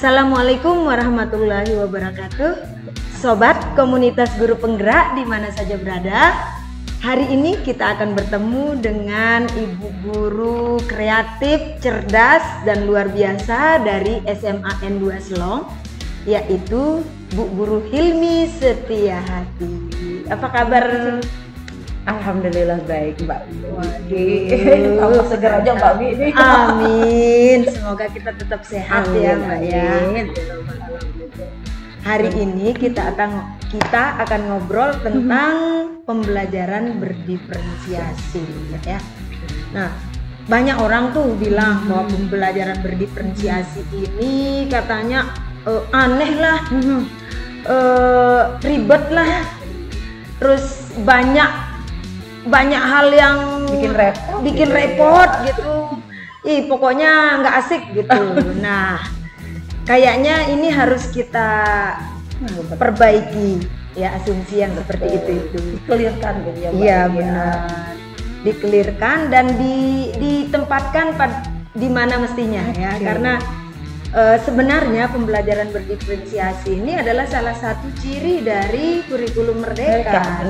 Assalamualaikum warahmatullahi wabarakatuh. Sobat komunitas guru penggerak di mana saja berada. Hari ini kita akan bertemu dengan ibu guru kreatif, cerdas, dan luar biasa dari SMA N2 Selong, yaitu Bu Guru Hilmi Setiahati. Apa kabar? Alhamdulillah baik Mbak Wi. Tambah seger aja Mbak Wi ini. Amin. Semoga kita tetap sehat ya Mbak ya. Hari ini kita akan ngobrol tentang pembelajaran berdiferensiasi ya. Nah, banyak orang tuh bilang bahwa pembelajaran berdiferensiasi ini katanya aneh lah, ribet lah, terus banyak hal yang bikin repot gitu. Pokoknya nggak asik gitu. Nah, kayaknya ini harus kita perbaiki ya, asumsi yang seperti itu. Dikelirkan gitu ya Mbak. Iya benar. Dikelirkan dan ditempatkan di mana mestinya ya. Karena sebenarnya pembelajaran berdiferensiasi ini adalah salah satu ciri dari kurikulum Merdeka.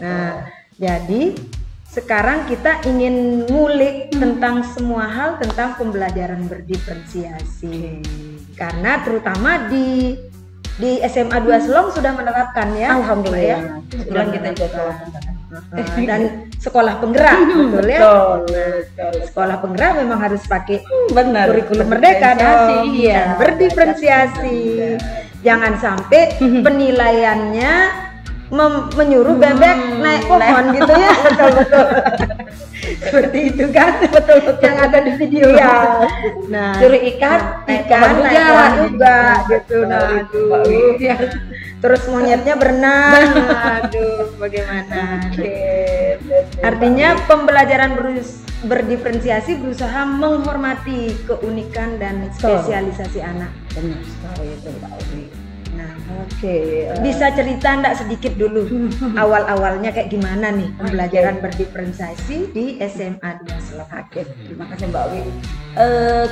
Nah, jadi sekarang kita ingin ngulik tentang semua hal tentang pembelajaran berdiferensiasi. Karena terutama di SMA 2 Selong sudah menerapkan ya. Alhamdulillah ya. Sudah kita juga dan sekolah penggerak betul ya. Betul. Sekolah penggerak memang harus pakai kurikulum Merdeka dan berdiferensiasi. Jangan sampai penilaiannya menyuruh bebek naik pohon gitu ya. Betul. Seperti itu kan, betul yang ada di video ya. Nah, suruh ikan naik pohon juga gitu. Nah, terus monyetnya berenang. Aduh, bagaimana? Artinya pembelajaran berdiferensiasi berusaha menghormati keunikan dan spesialisasi anak. Benar sekali itu Mbak Wi. Nah, bisa cerita enggak sedikit dulu awal-awalnya kayak gimana nih pembelajaran berdiferensiasi di SMA 2 Selong? Terima kasih Mbak Wi.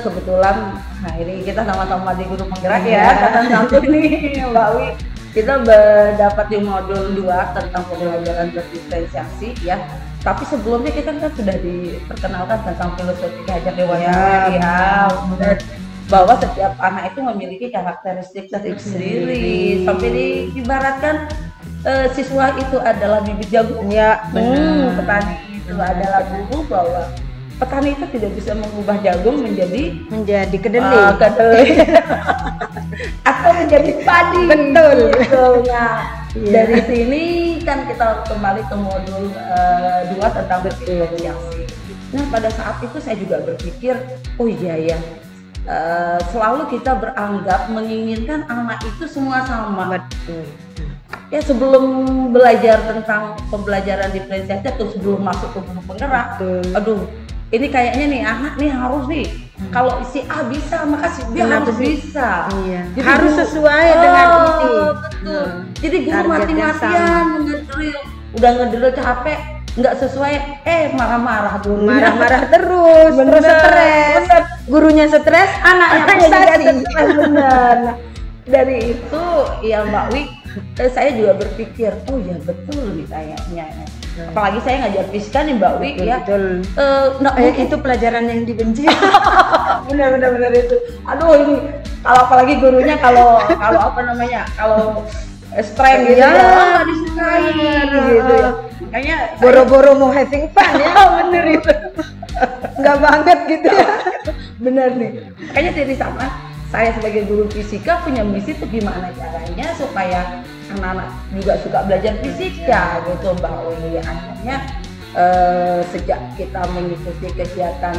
Kebetulan hari ini kita sama-sama di guru penggerak ya. Satu nih Mbak Wi. Kita mendapat di modul 2 tentang pembelajaran berdiferensiasi ya. Tapi sebelumnya kita kan sudah diperkenalkan tentang filosofi Hajar Dewantara ya. Bahwa setiap anak itu memiliki karakteristik sendiri. Sampai diibaratkan siswa itu adalah bibit jagung ya. Petani itu adalah guru, bahwa petani itu tidak bisa mengubah jagung menjadi kedelai. Atau menjadi padi. Betul. Nah, dari sini kan kita kembali ke modul 2 tentang berdiferensiasi. Nah, pada saat itu saya juga berpikir, oh iya ya, selalu kita beranggap menginginkan anak itu semua sama. Betul. Ya, sebelum belajar tentang pembelajaran diferensiasi atau sebelum masuk ke guru penggerak, aduh, ini kayaknya nih anak nih harus nih, kalau si A bisa maka si B harus bisa. Iya. Jadi harus sesuai dengan ini. Betul. Jadi guru mati-matian ngedrill, udah ngedrill capek, nggak sesuai, marah-marah dulu, marah-marah terus stres. Gurunya stres, anaknya frustasi. Benar. Dari itu ya Mbak Wi, saya juga berpikir, oh ya betul nih kayaknya. Apalagi saya ngajar fisika nih Mbak Wi, betul, ya. Itu pelajaran yang dibenci. benar itu. Aduh, ini kalau apalagi gurunya kalau strength gitu ya, nggak disukai gitu ya. Kayaknya boro-boro mau having fun ya. Bener itu. Nggak banget gitu ya. Bener nih. Kayaknya dari sana saya sebagai guru fisika punya misi tuh gimana caranya supaya anak-anak juga suka belajar fisika gitu Mbak Wi. Akhirnya sejak kita mengikuti kegiatan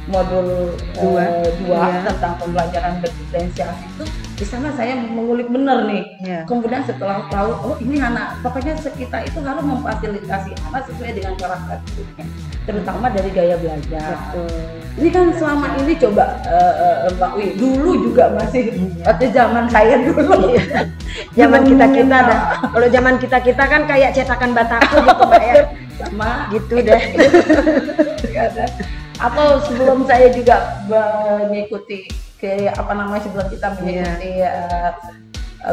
modul 2 tentang pembelajaran berdiferensiasi itu, di sana saya mengulik bener nih. Kemudian setelah tahu, oh ini anak, pokoknya kita itu harus memfasilitasi anak sesuai dengan karakteristiknya, terutama dari gaya belajar. Ini kan selama ini coba Mbak Wi, dulu juga masih waktu zaman saya dulu. Zaman kita dah. Kalau zaman kita kan kayak cetakan Bataku gitu Mbak ya. Sama gitu deh. Atau sebelum saya juga mengikuti sebelum kita mengikuti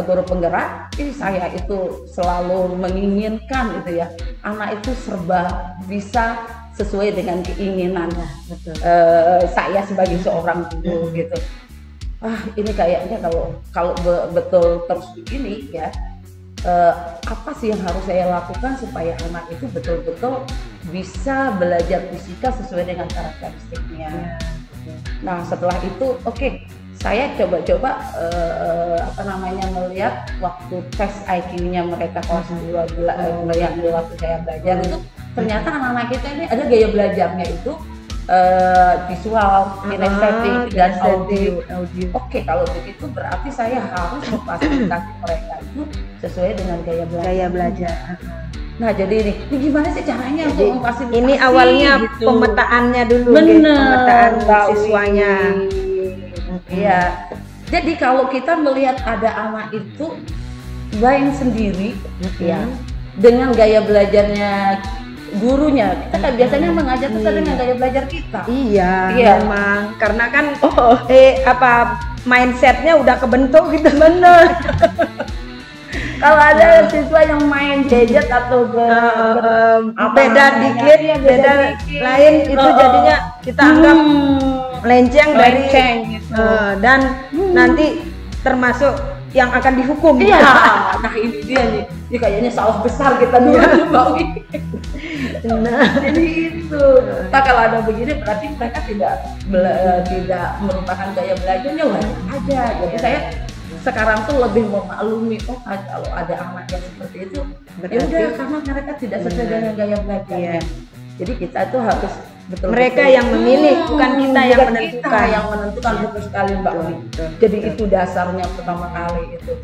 guru penggerak, saya itu selalu menginginkan gitu ya, anak itu serba bisa sesuai dengan keinginannya. Saya sebagai seorang guru gitu. Ini kayaknya kalau betul terus begini ya, apa sih yang harus saya lakukan supaya anak itu betul-betul bisa belajar fisika sesuai dengan karakteristiknya. Nah setelah itu saya coba-coba melihat waktu tes IQ-nya mereka kelas 2 yang waktu saya belajar itu, ternyata anak-anak kita ini ada gaya belajarnya itu visual, kinestetik, dan audio. Kalau begitu berarti saya harus memfasilitasi mereka itu sesuai dengan gaya belajar. Nah jadi ini gimana sih caranya untuk memfasilitasi? Ini awalnya gitu. Pemetaannya dulu, pemetaan siswanya. Iya. Jadi kalau kita melihat ada anak itu main sendiri, ya, dengan gaya belajarnya gurunya, kita kan biasanya mengajar sesuai dengan gaya belajar kita. Iya. Memang karena kan mindsetnya udah kebentuk gitu. Bener. Kalau ada siswa yang main gadget atau beda dikit, lain itu jadinya kita anggap melenceng dari gitu. Dan nanti termasuk yang akan dihukum. Iya. Nah ini dia nih. Ini kayaknya salah besar kita dulu Mbak Wi. Jadi itu. Nah kalau ada begini berarti mereka tidak merupakan gaya belajarnya wajar aja. Jadi saya sekarang tuh lebih memaklumi kalau ada anak yang seperti itu, ya udah karena mereka tidak sesuai dengan gaya belajarnya. Jadi kita tuh harus mereka yang memilih, bukan kita yang menentukan. Kita yang menentukan, betul sekali Mbak Wi. Jadi itu dasarnya pertama kali itu.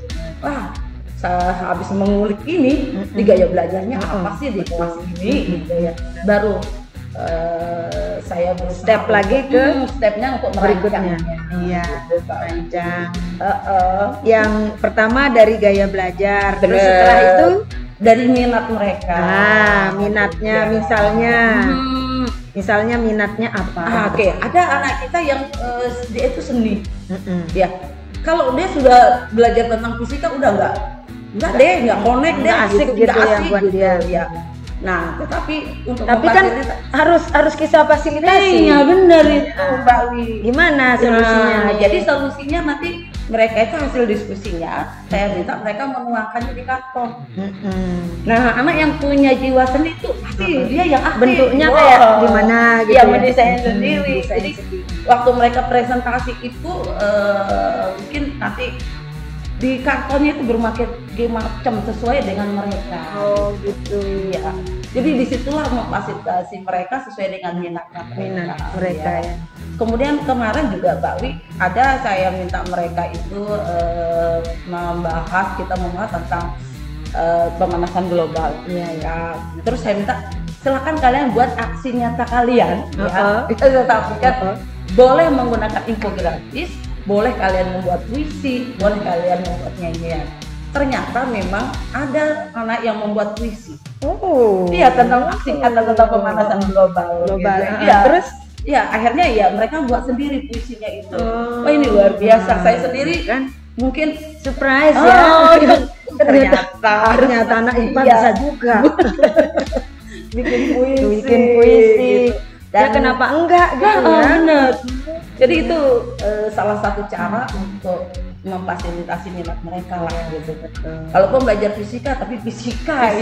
Saya habis mengulik ini di gaya belajarnya apa sih di kelas ini gitu ya. Baru saya step lagi ke stepnya untuk berikutnya. Iya, merancang. Yang pertama dari gaya belajar, terus setelah itu dari minat mereka. Minatnya misalnya minatnya apa? Ada anak kita yang dia itu seni. Ya, kalau dia sudah belajar tentang fisika udah nggak connect, dia asik gitu ya buat dia. Ya. Nah, tetapi untuk kan harus kita fasilitasi. Iya benar itu Mbak Wi. Gimana solusinya? Jadi solusinya nanti mereka itu hasil diskusinya, saya minta mereka menuangkannya di karton. Nah, anak yang punya jiwa seni itu pasti dia yang aktif. Bentuknya kayak gimana gitu. Iya, mendesain sendiri. Jadi waktu mereka presentasi itu mungkin nanti di kartonnya itu berbagai macam sesuai dengan mereka. Oh gitu ya. Jadi disitulah memfasilitasi mereka sesuai dengan minat mereka ya. Kemudian kemarin juga Mbak Wi saya minta mereka itu membahas tentang pemanasan global. Ya. Terus saya minta silakan kalian buat aksi nyata kalian ya. Tetapi kan boleh menggunakan infografis, boleh kalian membuat puisi, boleh kalian membuat nyanyian. Ternyata memang ada anak yang membuat puisi. Iya, tentang aksi tentang pemanasan global. Gitu. Ya, terus ya akhirnya ya mereka buat sendiri puisinya itu. Ini luar biasa. Saya sendiri kan mungkin surprise ya. Ternyata anak IPA bisa juga bikin puisi. Gitu. Dan kenapa enggak gitu ya? Bener. Jadi itu salah satu cara untuk memfasilitasi minat mereka lah gitu. Kalaupun belajar fisika tapi fisika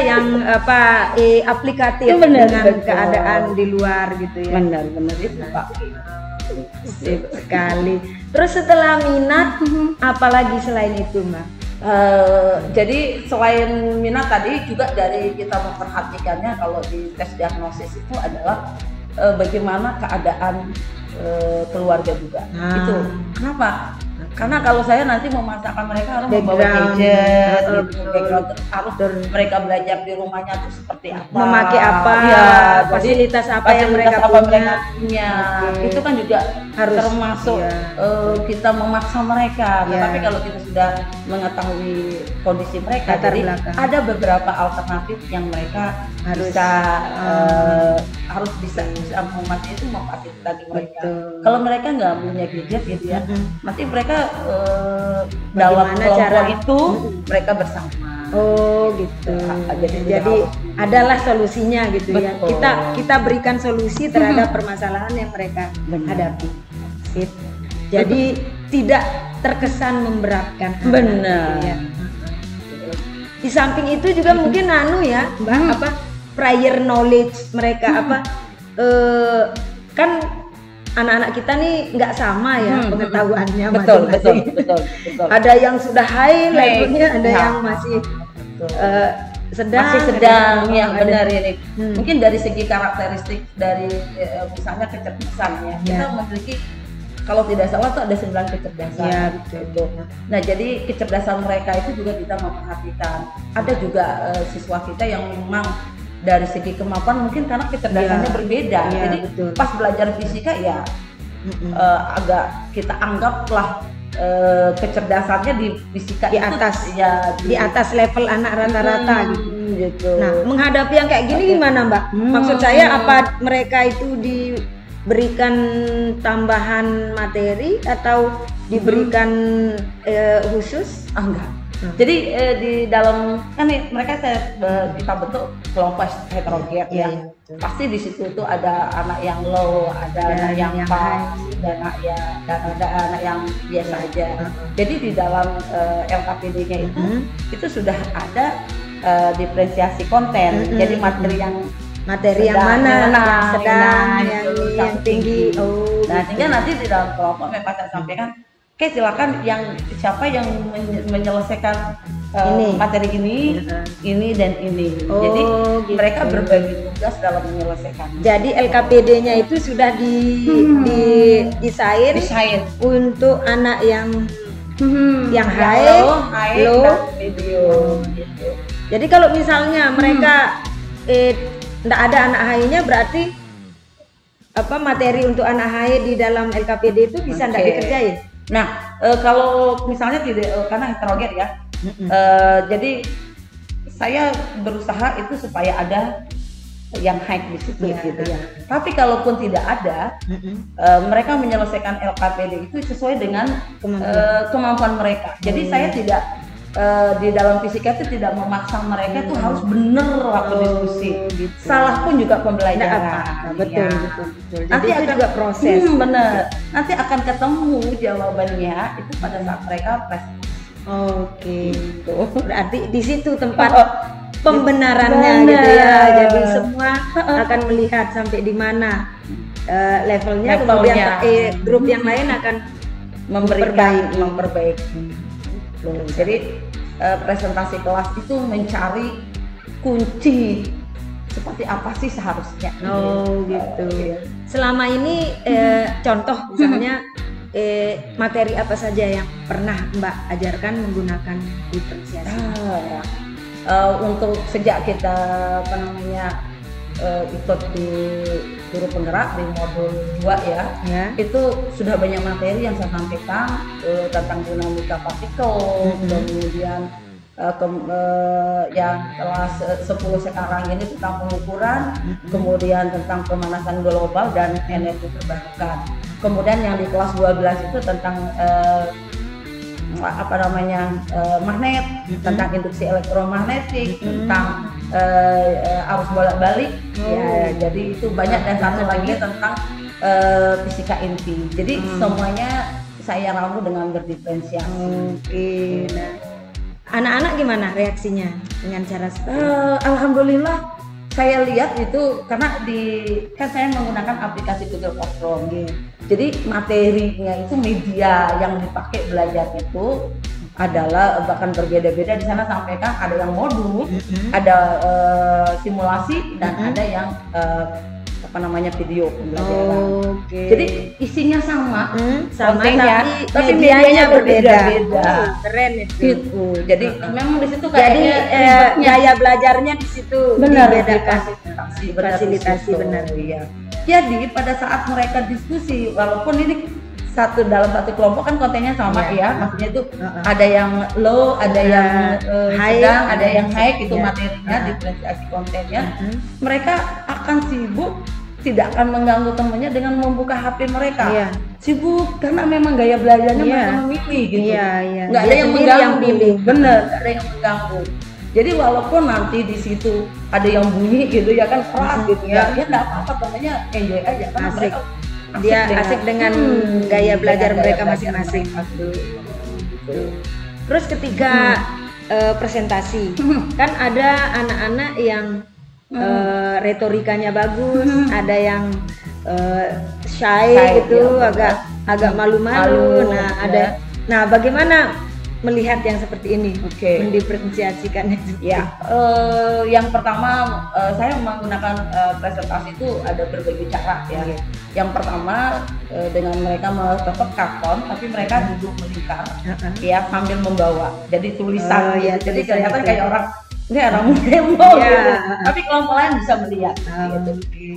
yang aplikatif dengan keadaan di luar gitu ya. Benar itu Pak. Sip sekali. Terus setelah minat, apalagi selain itu Mbak? Jadi selain minat tadi juga dari kita memperhatikannya kalau di tes diagnosis itu adalah bagaimana keadaan keluarga juga. Itu kenapa? Karena kalau saya nanti memasakkan mereka harus membawa gadget, harus mereka belajar di rumahnya itu seperti apa, memakai apa, fasilitas apa yang mereka punya. Itu kan juga termasuk kita memaksa mereka. Tetapi kalau kita sudah mengetahui kondisi mereka, jadi ada beberapa alternatif yang mereka harus bisa memahami itu memfasilitasi mereka. Kalau mereka nggak punya gadget gitu ya, nanti mereka dalam kelompok itu mereka bersama. Oh gitu. Jadi adalah solusinya gitu. Betul. Ya. Kita berikan solusi terhadap permasalahan yang mereka hadapi. Sip. Jadi tidak terkesan memberatkan. Benar. Ya. Di samping itu juga mungkin Mbak, prior knowledge mereka kan anak-anak kita nih nggak sama ya pengetahuannya masing-masing. Betul. Ada yang sudah high levelnya, ada yang masih sedang yang benar ini. Mungkin dari segi karakteristik dari misalnya kecerdasannya, kita memiliki, kalau tidak salah tuh ada 9 kecerdasan. Ya, betul. Nah, jadi kecerdasan mereka itu juga kita memperhatikan. Ada juga siswa kita yang memang dari segi kemampuan mungkin karena kecerdasannya berbeda. Jadi pas belajar fisika ya agak kita anggaplah kecerdasannya di fisika di atas itu, di atas level anak rata-rata gitu. Nah, menghadapi yang kayak gini gimana Mbak? Maksud saya apa mereka itu diberikan tambahan materi atau diberikan khusus? Enggak. Jadi di dalam kan mereka kita bentuk kelompok heterogen ya. Pasti di situ tuh ada anak yang low, ada anak yang pas, dan ada anak yang biasa aja. Jadi di dalam LKPD-nya itu sudah ada diferensiasi konten. Jadi materi yang mana, yang sedang, yang tinggi. Nah, sehingga nanti di dalam kelompok mereka sampaikan, oke, silakan siapa yang menyelesaikan materi ini dan ini. Jadi mereka berbagi tugas dalam menyelesaikan. Jadi LKPD-nya itu sudah desain untuk anak yang high, low, video. Gitu. Jadi kalau misalnya mereka tidak ada anak high-nya, berarti materi untuk anak high di dalam LKPD itu bisa tidak dikerjain. Nah, kalau misalnya tidak karena heterogen ya, jadi saya berusaha itu supaya ada yang high di situ gitu ya. Tapi kalaupun tidak ada, mereka menyelesaikan LKPD itu sesuai dengan kemampuan mereka. Jadi saya tidak di dalam fisika itu tidak memaksa mereka itu harus benar waktu diskusi. Gitu. Salah pun juga pembelajaran. Betul. Nanti itu akan juga proses. Benar. Nanti akan ketemu jawabannya itu pada saat mereka presentasi. Oke. Gitu. Berarti di situ tempat pembenarannya gitu ya. Jadi semua akan melihat sampai di mana levelnya. Kemudian grup yang lain akan memperbaiki. Jadi presentasi kelas itu mencari kunci seperti apa sih seharusnya. Gitu. Selama ini contoh misalnya materi apa saja yang pernah Mbak ajarkan menggunakan diferensiasi? Untuk sejak kita ikut di guru penggerak di modul 2 ya, itu sudah banyak materi yang saya sampaikan tentang dinamika partikel, kemudian yang kelas 10 sekarang ini tentang pengukuran, kemudian tentang pemanasan global dan energi terbarukan. Kemudian yang di kelas 12 itu tentang magnet, tentang induksi elektromagnetik, tentang arus bolak-balik, jadi itu banyak, dan satu lagi tentang fisika inti. Jadi semuanya saya ramu dengan berdiferensiasi. Nah, anak-anak gimana reaksinya dengan cara alhamdulillah saya lihat itu karena kan saya menggunakan aplikasi Google Classroom. Jadi materinya itu media yang dipakai belajar itu adalah bahkan berbeda-beda. Di sana sampaikan ada yang modul, ada simulasi, dan ada yang video pembelajaran. Jadi isinya sama, tapi medianya berbeda-beda. Keren itu. Gitu. Jadi memang di situ kayaknya gaya belajarnya di situ benar, dibedakan. Fasilitasi benar. Benar. Iya. Jadi pada saat mereka diskusi, walaupun ini dalam satu kelompok kan kontennya sama ya, maksudnya itu ada yang low, ada yang sedang, ada yang high itu materinya, diferensiasi kontennya. Mereka akan sibuk, tidak akan mengganggu temannya dengan membuka HP mereka. Sibuk karena memang gaya belajarnya mereka memilih gitu. Nggak ada yang mengganggu, bener, nggak ada yang mengganggu. Jadi walaupun nanti di situ ada yang bunyi gitu ya kan keras gitu ya nggak apa-apa, temannya enjoy aja karena mereka asik dengan gaya belajar mereka masing-masing. Terus ketika presentasi kan ada anak-anak yang retorikanya bagus, ada yang shy gitu, agak malu-malu. Nah bagaimana melihat yang seperti ini, mendiferensiasikannya? Yang pertama saya menggunakan presentasi itu ada berbagai cara ya. Yang pertama dengan mereka tetap karton, tapi mereka duduk melingkar, ya sambil membawa. Jadi tulisan, jadi kelihatan kayak orang memo gitu. Tapi kelompok lain bisa melihat. Gitu.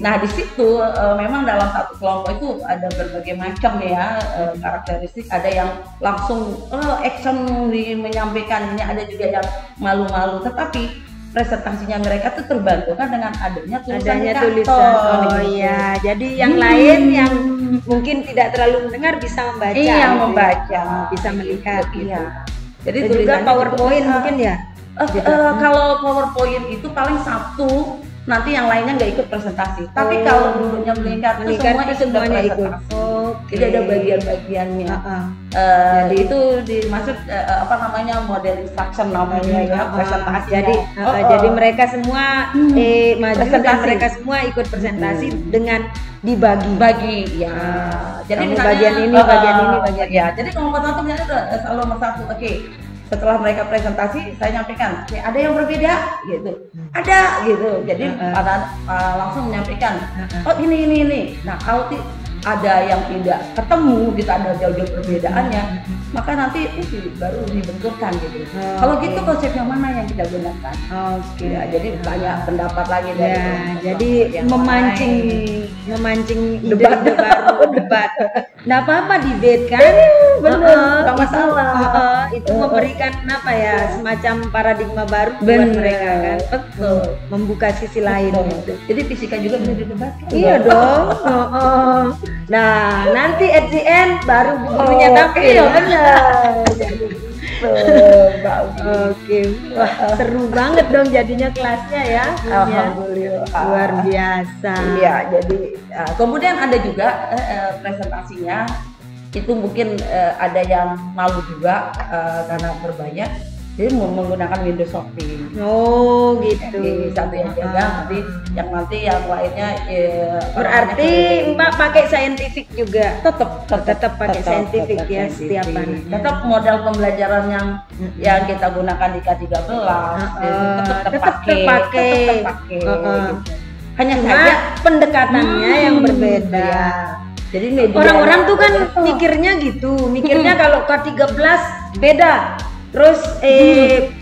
Nah di situ memang dalam satu kelompok itu ada berbagai macam ya karakteristik. Ada yang langsung action menyampaikan, ini ada juga yang malu-malu. Tetapi presentasinya mereka tuh terbantu kan dengan adanya tulisan. Jadi yang lain yang mungkin tidak terlalu mendengar bisa membaca. Membaca, bisa melihat. Jadi juga PowerPoint mungkin ya. Kalau PowerPoint itu paling satu, nanti yang lainnya nggak ikut presentasi. Tapi kalau duduknya melingkar itu semuanya ikut. Jadi ada bagian-bagiannya. Jadi itu dimaksud model instruction namanya ya, presentasi. Jadi mereka semua maju dan mereka semua ikut presentasi dengan dibagi. Jadi misalnya bagian ini. Jadi kelompok satu misalnya selalu nomor satu. Setelah mereka presentasi, saya nyampaikan, ada yang berbeda gitu, ada gitu. Jadi langsung menyampaikan, ini. Nah kalau ada yang tidak ketemu, gitu ada jauh-jauh perbedaannya, maka nanti baru dibenturkan gitu. Kalau gitu konsep yang mana yang kita gunakan? Jadi banyak pendapat lagi dari jadi memancing debat. Nggak apa-apa debate kan? Benar, nggak masalah. Itu memberikan semacam paradigma baru buat mereka kan. Betul. Membuka sisi lain. Gitu. Jadi fisika juga bisa didebatkan. Iya dong. Nah, nanti at the end baru gurunya tampil. Benar. Wah seru banget dong jadinya kelasnya ya. Alhamdulillah. Luar biasa. Iya, jadi kemudian ada juga presentasinya itu mungkin ada yang malu juga karena berbanyak. Jadi menggunakan window shopping. Gitu. Jadi satu yang jaga, nanti yang lainnya. Berarti Mbak pakai scientific juga. Tetap pakai scientific ya setiap anak. Tetap model pembelajaran yang kita gunakan di K13 tetap terpakai. Hanya saja pendekatannya yang berbeda. Jadi orang-orang tuh kan mikirnya kalau K13 beda. Terus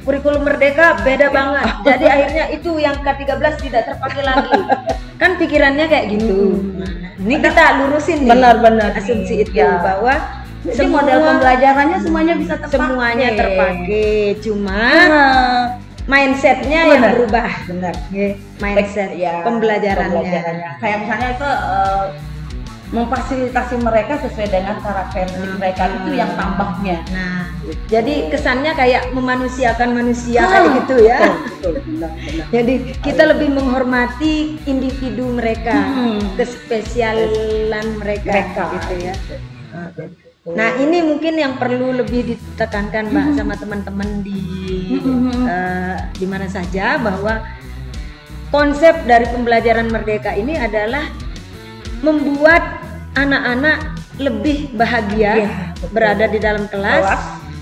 kurikulum merdeka beda banget. Jadi akhirnya itu yang K13 tidak terpakai lagi. Kan pikirannya kayak gitu. Ini kita lurusin nih. Benar-benar asumsi itu bahwa semua model pembelajarannya semuanya bisa terpakai. Semuanya terpakai. Cuma mindsetnya yang berubah. Benar. Mindset pembelajarannya. Kayak misalnya itu memfasilitasi mereka sesuai dengan karakteristik mereka itu yang tambahnya. Jadi kesannya kayak memanusiakan manusia kayak gitu ya. Betul. Jadi kita lebih menghormati individu mereka, kespesialan mereka gitu ya. Nah ini mungkin yang perlu lebih ditekankan Mbak sama teman-teman di mana saja, bahwa konsep dari pembelajaran merdeka ini adalah membuat anak-anak lebih bahagia berada di dalam kelas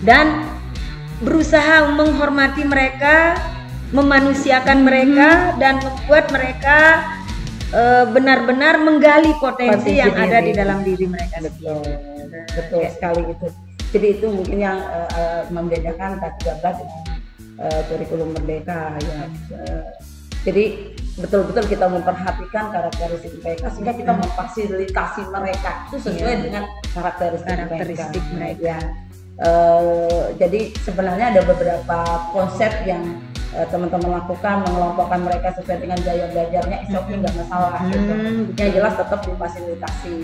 dan berusaha menghormati mereka, memanusiakan mereka, dan membuat mereka benar-benar menggali potensi yang ada di dalam diri mereka. Betul sekali itu. Jadi itu mungkin yang membedakan K13 dengan kurikulum merdeka ya. Jadi betul-betul kita memperhatikan karakteristik mereka sehingga kita memfasilitasi mereka itu sesuai dengan karakteristik mereka. Jadi sebenarnya ada beberapa konsep yang teman-teman lakukan, mengelompokkan mereka sesuai dengan gaya belajarnya, nggak masalah gitu. Yang jelas tetap difasilitasi.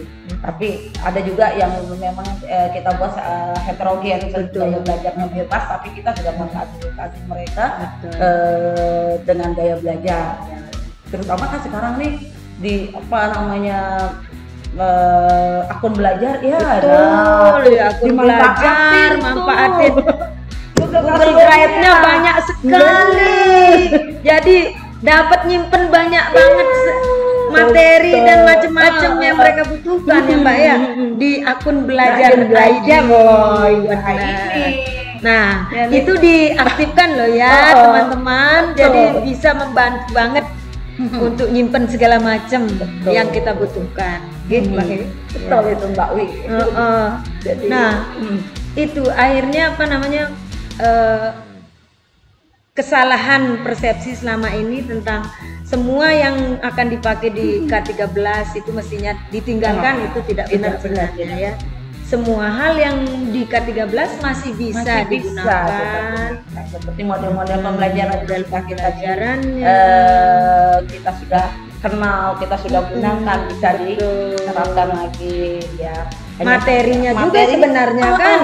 Tapi ada juga yang memang kita buat heterogen, gaya belajarnya bebas, tapi kita sudah memfasilitasi mereka dengan gaya belajar. Terutama kan sekarang nih di akun belajar ya, akun belajar manfaatin Google Drive-nya banyak sekali. Jadi dapat nyimpen banyak banget materi dan macam-macam yang mereka butuhkan ya Mbak ya di akun belajar aja boy. Nah, itu diaktifkan loh ya teman-teman. Jadi bisa membantu banget untuk nyimpen segala macam yang kita butuhkan. Gitu betul itu Mbak Wi. Nah, itu akhirnya kesalahan persepsi selama ini tentang semua yang akan dipakai di K13 itu mestinya ditinggalkan, itu tidak benar sebenarnya ya. Semua hal yang di K13 masih bisa digunakan, seperti model-model pembelajaran kita sudah kenal, kita sudah gunakan, bisa diterapkan lagi ya. Materinya juga sebenarnya kan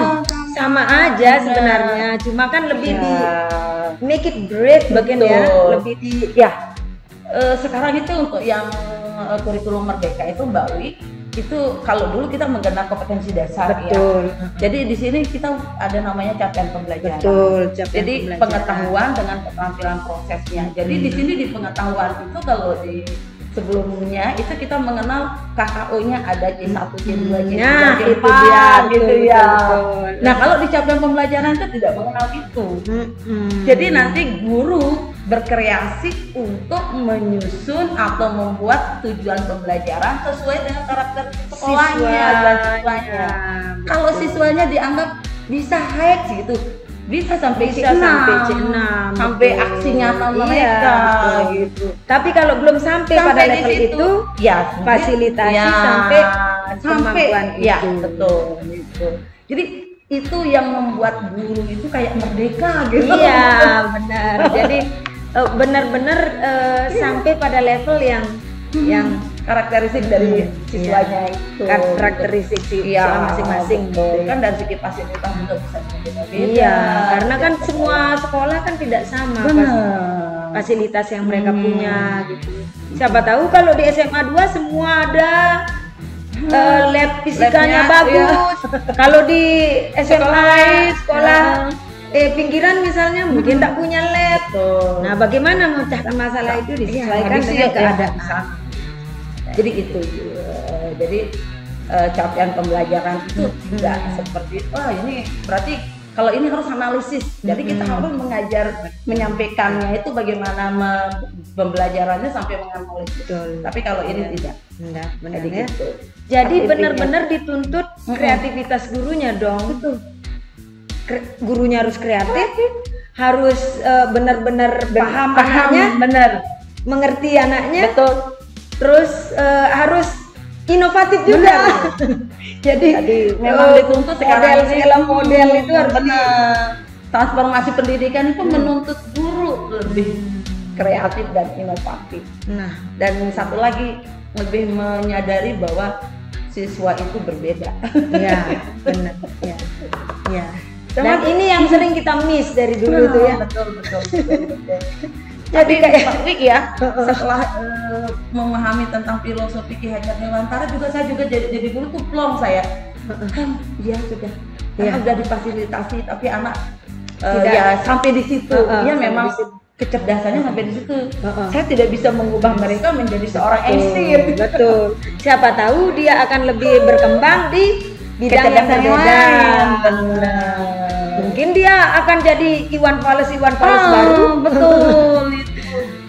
sama aja sebenarnya, cuma kan lebih di make it great bagian ya, lebih di sekarang itu untuk yang kurikulum Merdeka itu Mbak Wi, itu kalau dulu kita menggenap kompetensi dasar ya. Jadi di sini kita ada namanya capaian pembelajaran. Jadi pengetahuan dengan keterampilan prosesnya. Jadi di sini di pengetahuan itu kalau di sebelumnya itu kita mengenal KKO-nya ada C1, C2, C3, C4 gitu ya. Nah, kalau di capaian pembelajaran itu tidak mengenal itu. Jadi nanti guru berkreasi untuk menyusun atau membuat tujuan pembelajaran sesuai dengan karakter sekolahnya dan siswanya. Kalau siswanya dianggap bisa hack gitu, bisa sampai C6, sampai aksi nyata mereka gitu. Tapi kalau belum sampai pada level itu, ya fasilitasi sampai kemampuan ya betul gitu. Jadi itu yang membuat guru itu kayak merdeka gitu. Iya benar. Jadi benar-benar sampai pada level yang karakteristik dari siswanya itu, karakteristik siswa masing-masing gitu. Kan dari segi fasilitas juga bisa berbeda-beda. Iya, karena kan semua sekolah kan tidak sama fasilitas yang mereka punya gitu. Siapa tahu kalau di SMA 2 semua ada lab fisikanya bagus. Kalau di SMA sekolah pinggiran misalnya mungkin tak punya lab. Nah, bagaimana memecahkan masalah itu disesuaikan dengan keadaan. Jadi gitu. Jadi capaian pembelajaran itu tidak seperti ini berarti kalau ini harus analisis. Jadi kita harus menyampaikannya itu bagaimana pembelajarannya sampai menganalisis. Tapi kalau ini tidak. Benar ya. Jadi benar-benar dituntut kreativitas gurunya dong. Gurunya harus kreatif, harus benar-benar paham anaknya, mengerti anaknya, terus harus inovatif juga. Jadi memang dituntut segala model itu harus transformasi pendidikan itu menuntut guru lebih kreatif dan inovatif. Nah, dan satu lagi lebih menyadari bahwa siswa itu berbeda. Ya, benar. Ya. Dan ini yang sering kita miss dari dulu tuh ya. Betul. Jadi kayak Wik ya, setelah memahami tentang filosofi Ki Hajar Dewantara saya juga jadi guru tuh plong saya. Kan dia sudah difasilitasi tapi anak tidak sampai di situ. Dia memang kecerdasannya sampai di situ. Saya tidak bisa mengubah mereka menjadi seorang Einstein. Betul. Siapa tahu dia akan lebih berkembang di bidang yang berbeda. Mungkin dia akan jadi Iwan Fals baru. Betul itu.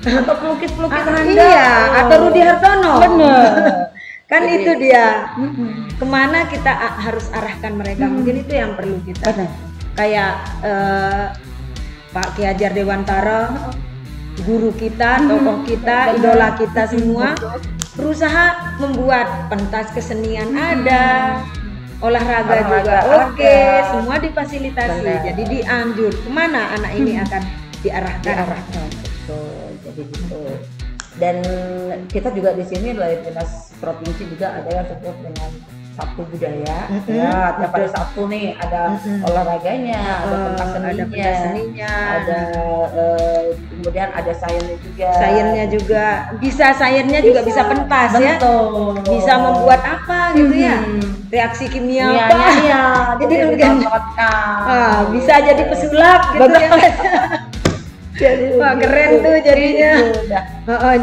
Atau pelukis-pelukis handal. Iya, atau Rudi Hartono. Benar. Kan jadi, itu dia. Kemana kita harus arahkan mereka? Mungkin itu yang perlu kita. Kayak Pak Ki Hajar Dewantara guru kita, tokoh kita, idola kita semua berusaha membuat pentas kesenian ada, olahraga juga oke, semua difasilitasi. Jadi dianjur kemana anak ini akan diarahkan. Betul, jadi gitu. Dan kita juga di sini dari dinas provinsi juga ada yang sebut dengan Sabtu Budaya. Ya, tiap hari Sabtu nih ada olahraganya, ada pentas seninya, ada kemudian ada sainsnya juga. Bisa sainsnya juga bisa pentas ya. Bisa membuat apa gitu ya? Reaksi kimia apa? Ya, jadi bisa jadi pesulap gitu ya. Wah, keren tuh jadinya.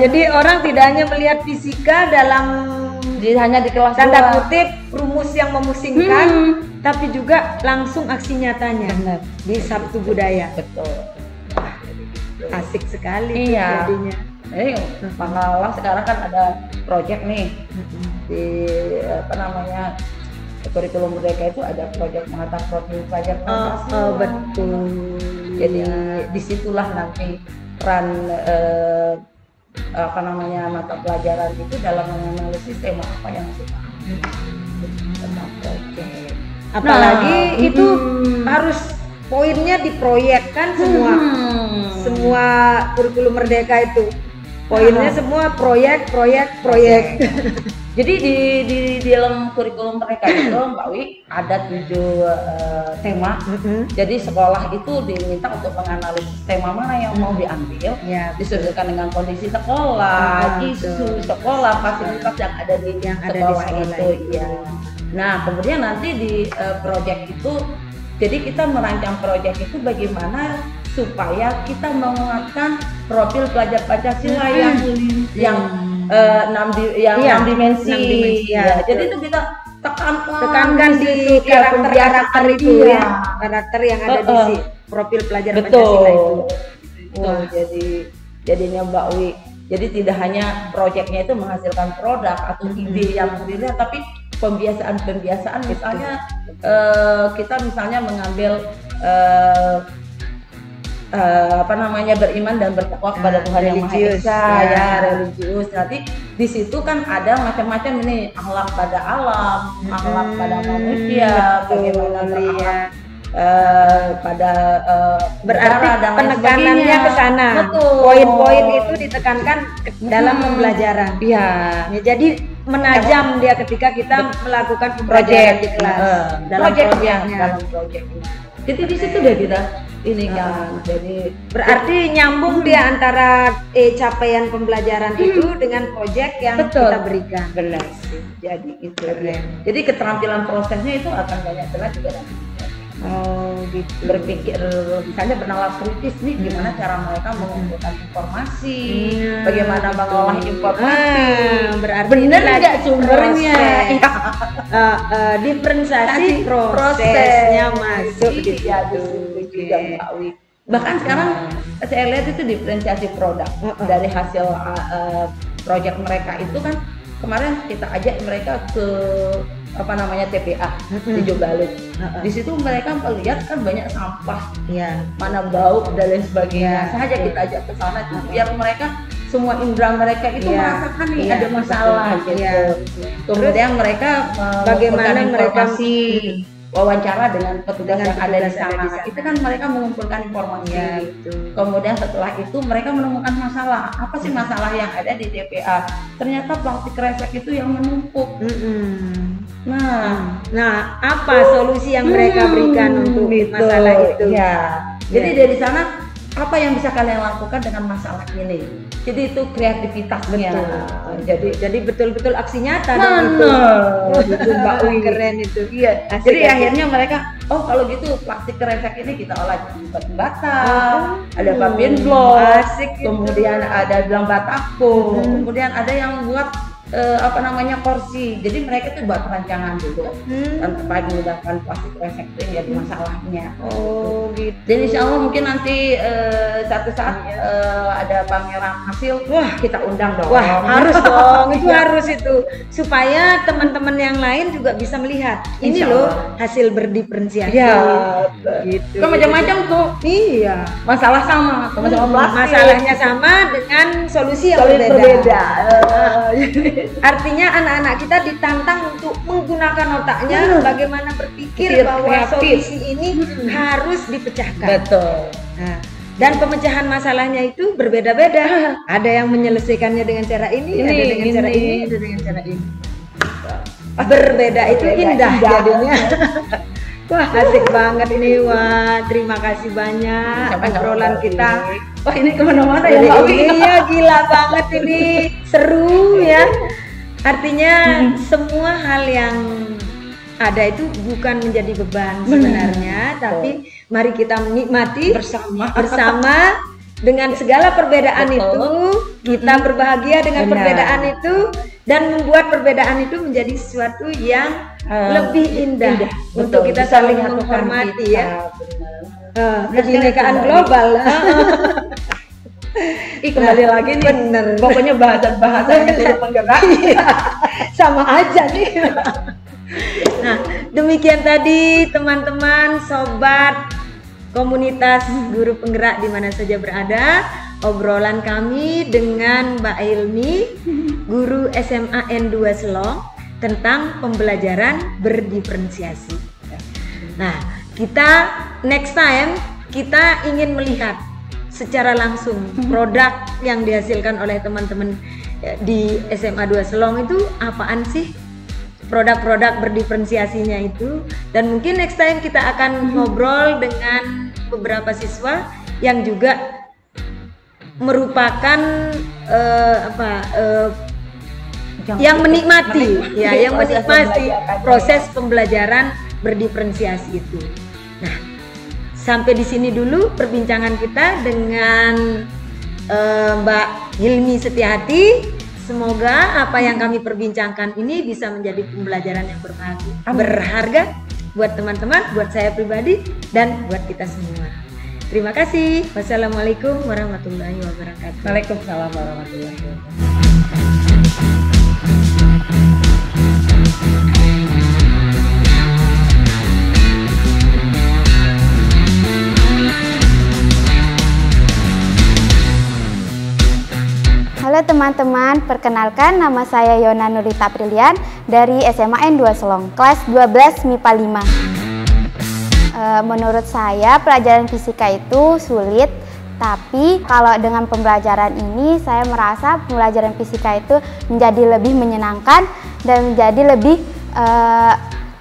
Jadi orang tidak hanya melihat fisika dalam hanya di kelas tanda kutip rumus yang memusingkan, tapi juga langsung aksi nyatanya di Sabtu Budaya. Betul. Asik sekali jadinya. Malah sekarang kan ada project nih di kurikulum Merdeka itu ada project mengatas profil pelajar Pancasila. Betul. Jadi disitulah nanti peran mata pelajaran itu dalam menganalisis tema apa yang kita tentang project. Apalagi itu harus poinnya diproyekkan semua kurikulum Merdeka itu. Poinnya semua proyek. Jadi di dalam kurikulum mereka itu Mbak Wi ada 7 tema. Jadi sekolah itu diminta untuk menganalisis tema mana yang mau diambil, disesuaikan dengan kondisi sekolah, isu sekolah, fasilitas yang ada di sekolah itu. Nah, kemudian nanti di proyek itu, jadi kita merancang proyek itu bagaimana supaya kita menguatkan profil pelajar Pancasila yang 6 dimensi. Jadi itu kita tekankan di karakter itu karakter yang ada di profil pelajar Pancasila itu. Jadinya Mbak Wi, jadi tidak hanya proyeknya itu menghasilkan produk atau ide yang berbeda, tapi pembiasaan misalnya kita misalnya mengambil beriman dan bertakwa kepada Tuhan yang Maha Esa, religius. Nanti di situ kan ada macam-macam ini, akhlak pada alam, akhlak pada manusia, bagaimana berakhlak pada berarti penekanannya ke sana. Poin-poin itu ditekankan dalam pembelajaran. Jadi menajam dia ketika kita melakukan pembelajaran di kelas dalam proyeknya. Jadi di situ udah kita ini kan, jadi berarti nyambung dia antara capaian pembelajaran itu dengan proyek yang kita berikan. Benar sih. Jadi itu. Jadi keterampilan prosesnya itu akan banyak banget juga nanti. Gitu. Berpikir, misalnya bernalar kritis nih, gimana cara mereka mengumpulkan informasi, bagaimana mengolah informasi, berarti benar nggak sumbernya, diferensiasi prosesnya masuk di situ juga Mbak Wi. Bahkan sekarang saya lihat itu diferensiasi produk dari hasil proyek mereka itu kan. Kemarin kita ajak mereka ke TPA di Jogalut. Di situ mereka melihat kan banyak sampah, mana bau dan lain sebagainya. Saja kita ajak ke sana biar mereka semua indera mereka itu merasakan nih ada masalah gitu. Kemudian mereka bagaimana informasi, wawancara dengan petugas yang ada di sana. Itu kan mereka mengumpulkan informasi. Kemudian setelah itu mereka menemukan masalah. Apa sih masalah yang ada di TPA? Ternyata plastik kresek itu yang menumpuk. Nah, apa solusi yang mereka berikan untuk masalah itu? Jadi dari sana apa yang bisa kalian lakukan dengan masalah ini? Jadi itu kreativitasnya. Jadi betul-betul aksi nyata itu Mbak Wi, keren itu. Jadi akhirnya mereka, kalau gitu plastik kresek ini kita olah jadi bata, ada papien blok, kemudian ada bilang batako, kemudian ada yang buat kursi. Jadi mereka tuh buat rancangan dulu. Dan terkait menggunakan plastik recycling jadi masalahnya. Oh gitu. Dan insya Allah mungkin nanti satu saat ada pameran hasil, wah kita undang dong. Wah harus dong, itu harus itu supaya teman-teman yang lain juga bisa melihat ini loh hasil berdiferensiasi. Ya, gitu. Kan macam-macam tuh. Iya. Masalah sama plastik. Masalahnya sama dengan solusi yang berbeda. Artinya anak-anak kita ditantang untuk menggunakan otaknya, bagaimana berpikir bahwa solusi ini harus dipecahkan. Betul. Nah, dan pemecahan masalahnya itu berbeda-beda. Ada yang menyelesaikannya dengan cara ini, ada dengan cara ini, ada dengan cara ini. Berbeda itu indah jadinya. Wah asik banget ini, wah terima kasih banyak obrolan kita. Wah ini kemana-mana ya Mbak Wi. Iya gila banget ini, seru ya. Artinya semua hal yang ada itu bukan menjadi beban sebenarnya, tapi mari kita menikmati bersama dengan segala perbedaan itu, kita berbahagia dengan perbedaan itu dan membuat perbedaan itu menjadi sesuatu yang lebih indah untuk kita saling menghormati ya. Kebinekaan global. Kembali lagi nih, bener. Pokoknya bahasa-bahasanya guru penggerak sama aja nih. Nah, demikian tadi teman-teman, sobat komunitas guru penggerak di mana saja berada, obrolan kami dengan Mbak Hilmi, guru SMA N2 Selong tentang pembelajaran berdiferensiasi. Nah, kita next time kita ingin melihat secara langsung produk yang dihasilkan oleh teman-teman di SMA 2 Selong itu apaan sih? Produk-produk berdiferensiasinya itu, dan mungkin next time kita akan ngobrol dengan beberapa siswa yang juga merupakan yang menikmati proses pembelajaran berdiferensiasi itu. Nah, sampai di sini dulu perbincangan kita dengan Mbak Hilmi Setiati. Semoga apa yang kami perbincangkan ini bisa menjadi pembelajaran yang berharga buat teman-teman, buat saya pribadi, dan buat kita semua. Terima kasih. Wassalamualaikum warahmatullahi wabarakatuh. Waalaikumsalam warahmatullahi wabarakatuh. Halo teman-teman, perkenalkan nama saya Yona Nurita Aprilian dari SMA N2 Selong, kelas 12 MIPA 5. Menurut saya pelajaran fisika itu sulit, tapi kalau dengan pembelajaran ini saya merasa pembelajaran fisika itu menjadi lebih menyenangkan dan menjadi lebih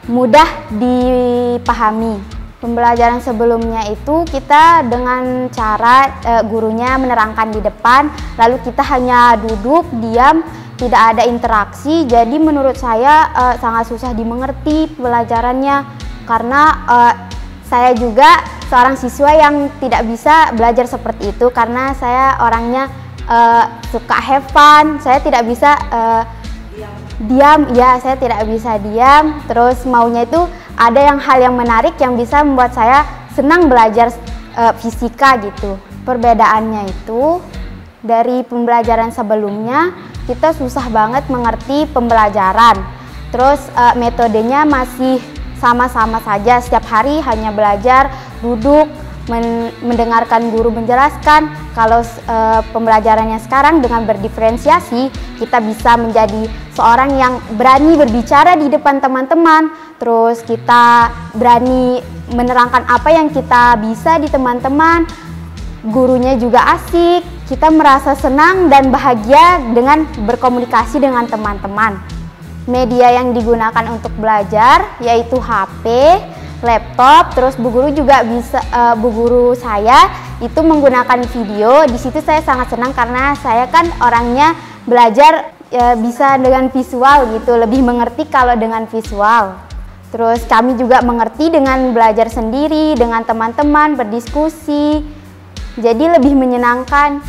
mudah dipahami. Pembelajaran sebelumnya itu kita dengan cara gurunya menerangkan di depan, lalu kita hanya duduk, diam, tidak ada interaksi. Jadi menurut saya sangat susah dimengerti pembelajarannya, karena saya juga seorang siswa yang tidak bisa belajar seperti itu, karena saya orangnya suka have fun, saya tidak bisa diam, ya saya tidak bisa diam, terus maunya itu ada hal yang menarik yang bisa membuat saya senang belajar fisika gitu. Perbedaannya itu dari pembelajaran sebelumnya kita susah banget mengerti pembelajaran, terus metodenya masih sama-sama saja, setiap hari hanya belajar, duduk, mendengarkan guru menjelaskan. Kalau pembelajarannya sekarang dengan berdiferensiasi, kita bisa menjadi seorang yang berani berbicara di depan teman-teman, terus kita berani menerangkan apa yang kita bisa di teman-teman, gurunya juga asik, kita merasa senang dan bahagia dengan berkomunikasi dengan teman-teman. Media yang digunakan untuk belajar yaitu HP, laptop, terus bu guru juga bisa, bu guru saya itu menggunakan video. Di situ saya sangat senang karena saya kan orangnya belajar bisa dengan visual gitu, lebih mengerti kalau dengan visual. Terus kami juga mengerti dengan belajar sendiri, dengan teman-teman, berdiskusi, jadi lebih menyenangkan.